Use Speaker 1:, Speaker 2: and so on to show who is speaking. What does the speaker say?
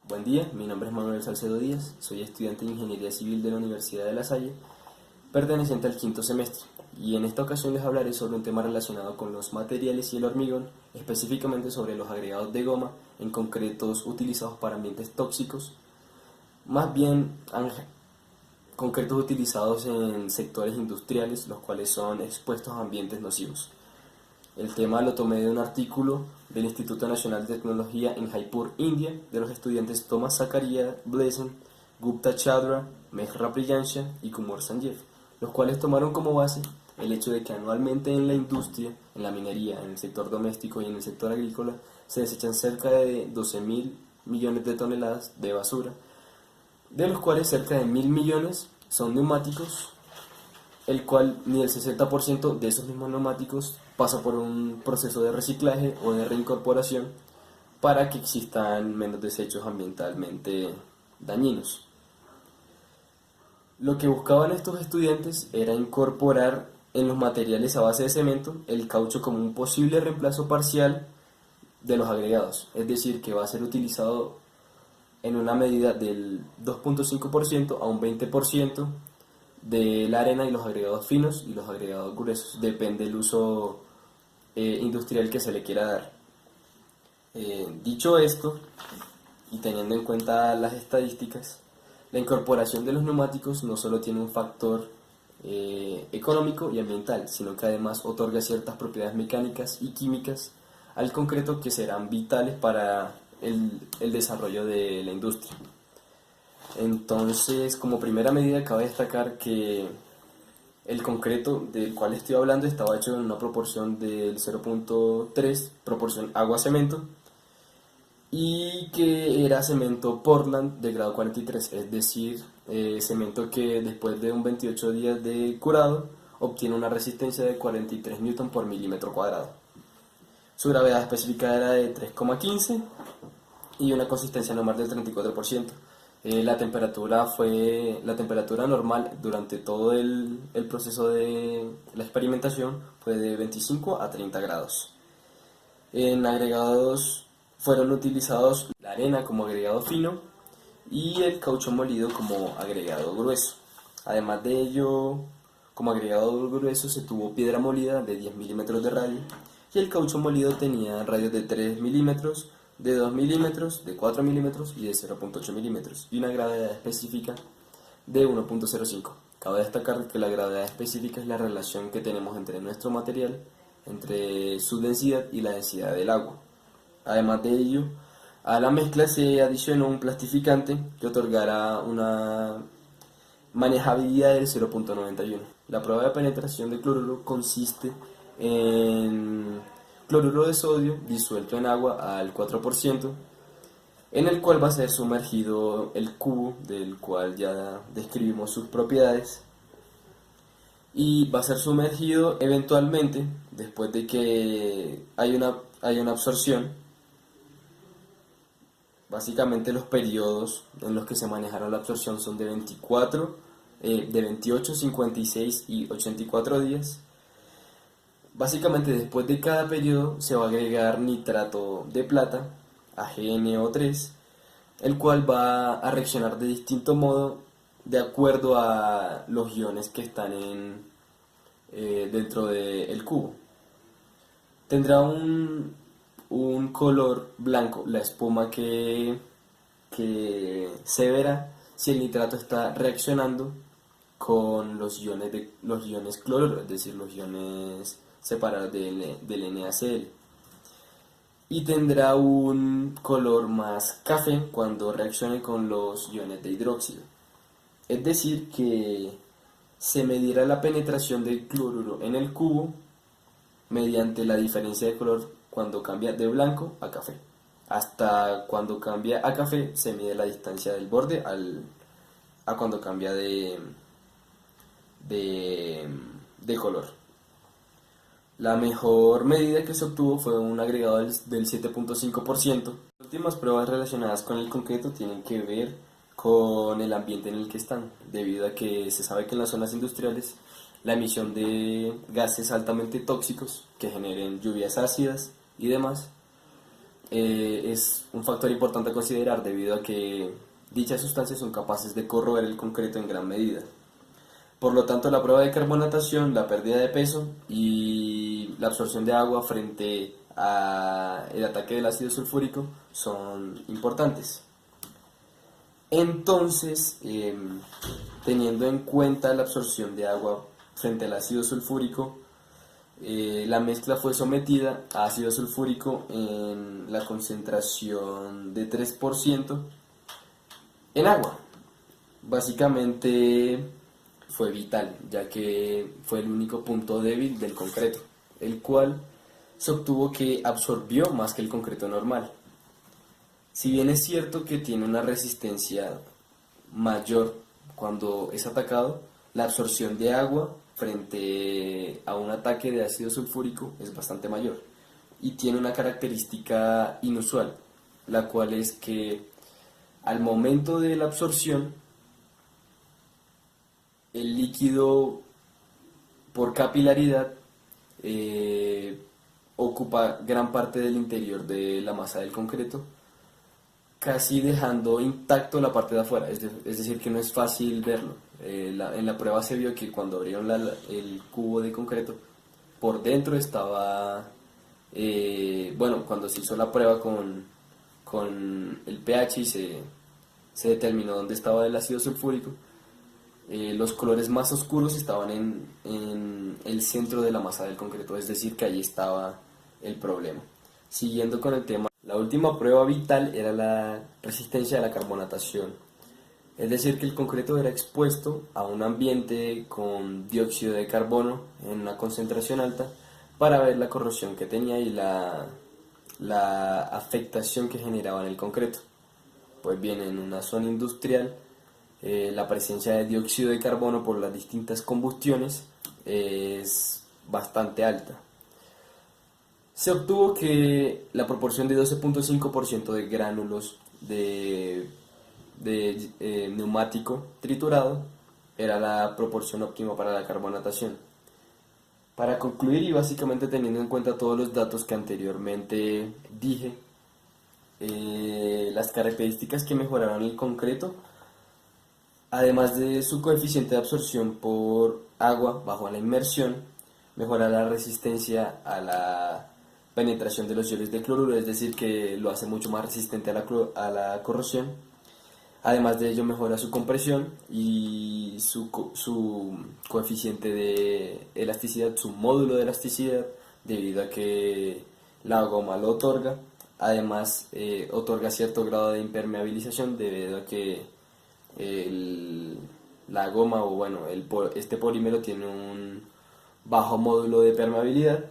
Speaker 1: Buen día, mi nombre es Manuel Salcedo Díaz, soy estudiante de Ingeniería Civil de la Universidad de La Salle, perteneciente al quinto semestre, y en esta ocasión les hablaré sobre un tema relacionado con los materiales y el hormigón, específicamente sobre los agregados de goma, en concretos utilizados para ambientes tóxicos, más bien concretos utilizados en sectores industriales, los cuales son expuestos a ambientes nocivos. El tema lo tomé de un artículo del Instituto Nacional de Tecnología en Jaipur, India, de los estudiantes Thomas Zakaria Blesen, Gupta Chandra, Mehra Priyansha y Kumar Sanjeev, los cuales tomaron como base el hecho de que anualmente en la industria, en la minería, en el sector doméstico y en el sector agrícola, se desechan cerca de 12.000 millones de toneladas de basura, de los cuales cerca de 1.000 millones son neumáticos, el cual ni el 60% de esos mismos neumáticos pasa por un proceso de reciclaje o de reincorporación para que existan menos desechos ambientalmente dañinos. Lo que buscaban estos estudiantes era incorporar en los materiales a base de cemento el caucho como un posible reemplazo parcial de los agregados, es decir, que va a ser utilizado en una medida del 2.5% a un 20% de la arena y los agregados finos y los agregados gruesos. Depende del uso industrial que se le quiera dar. Dicho esto, y teniendo en cuenta las estadísticas, la incorporación de los neumáticos no solo tiene un factor económico y ambiental, sino que además otorga ciertas propiedades mecánicas y químicas al concreto que serán vitales para el desarrollo de la industria. Entonces, como primera medida, cabe destacar que el concreto del cual estoy hablando estaba hecho en una proporción del 0.3 proporción agua-cemento y que era cemento Portland de grado 43, es decir, cemento que después de un 28 días de curado obtiene una resistencia de 43 newton por milímetro cuadrado. Su gravedad específica era de 3,15 y una consistencia normal del 34%. La temperatura normal durante todo el proceso de la experimentación fue de 25 a 30 grados. En agregados fueron utilizados la arena como agregado fino y el caucho molido como agregado grueso. Además de ello, como agregado grueso se tuvo piedra molida de 10 milímetros de radio y el caucho molido tenía radios de 3 milímetros, de 2 milímetros, de 4 milímetros y de 0.8 milímetros y una gravedad específica de 1.05. Cabe destacar que la gravedad específica es la relación que tenemos entre nuestro material, entre su densidad y la densidad del agua. Además de ello, a la mezcla se adicionó un plastificante que otorgará una manejabilidad del 0.91. La prueba de penetración de cloruro consiste en cloruro de sodio disuelto en agua al 4%, en el cual va a ser sumergido el cubo, del cual ya describimos sus propiedades, y va a ser sumergido eventualmente, después de que hay una absorción. Básicamente los periodos en los que se manejaron la absorción son de 28, 56 y 84 días. Básicamente después de cada periodo se va a agregar nitrato de plata, AgNO3, el cual va a reaccionar de distinto modo de acuerdo a los iones que están dentro del cubo. Tendrá un color blanco la espuma que se verá si el nitrato está reaccionando con los iones cloruro, es decir, los iones separados del NaCl. Y tendrá un color más café cuando reaccione con los iones de hidróxido. Es decir, que se medirá la penetración del cloruro en el cubo mediante la diferencia de color cuando cambia de blanco a café. Hasta cuando cambia a café se mide la distancia del borde a cuando cambia de color. La mejor medida que se obtuvo fue un agregado del 7.5%. Las últimas pruebas relacionadas con el concreto tienen que ver con el ambiente en el que están, debido a que se sabe que en las zonas industriales la emisión de gases altamente tóxicos que generen lluvias ácidas y demás es un factor importante a considerar debido a que dichas sustancias son capaces de corroer el concreto en gran medida. Por lo tanto, la prueba de carbonatación, la pérdida de peso y la absorción de agua frente al ataque del ácido sulfúrico son importantes. Entonces, teniendo en cuenta la absorción de agua frente al ácido sulfúrico, la mezcla fue sometida a ácido sulfúrico en la concentración de 3% en agua. Básicamente fue vital, ya que fue el único punto débil del concreto, el cual se obtuvo que absorbió más que el concreto normal. Si bien es cierto que tiene una resistencia mayor cuando es atacado, la absorción de agua frente a un ataque de ácido sulfúrico es bastante mayor y tiene una característica inusual, la cual es que al momento de la absorción, el líquido por capilaridad ocupa gran parte del interior de la masa del concreto, casi dejando intacto la parte de afuera, es decir, que no es fácil verlo. En la prueba se vio que cuando abrieron el cubo de concreto, por dentro estaba, bueno, cuando se hizo la prueba con el pH y se determinó dónde estaba el ácido sulfúrico, los colores más oscuros estaban en el centro de la masa del concreto, es decir, que ahí estaba el problema. Siguiendo con el tema, la última prueba vital era la resistencia a la carbonatación, es decir, que el concreto era expuesto a un ambiente con dióxido de carbono en una concentración alta para ver la corrosión que tenía y la afectación que generaba en el concreto. Pues bien, en una zona industrial, la presencia de dióxido de carbono por las distintas combustiones es bastante alta. Se obtuvo que la proporción de 12.5% de gránulos de neumático triturado era la proporción óptima para la carbonatación. Para concluir y básicamente teniendo en cuenta todos los datos que anteriormente dije, las características que mejoraron el concreto, además de su coeficiente de absorción por agua bajo la inmersión, mejora la resistencia a la penetración de los iones de cloruro, es decir, que lo hace mucho más resistente a la corrosión. Además de ello, mejora su compresión y su coeficiente de elasticidad, su módulo de elasticidad, debido a que la goma lo otorga. Además, otorga cierto grado de impermeabilización debido a que la goma, o bueno, este polímero tiene un bajo módulo de permeabilidad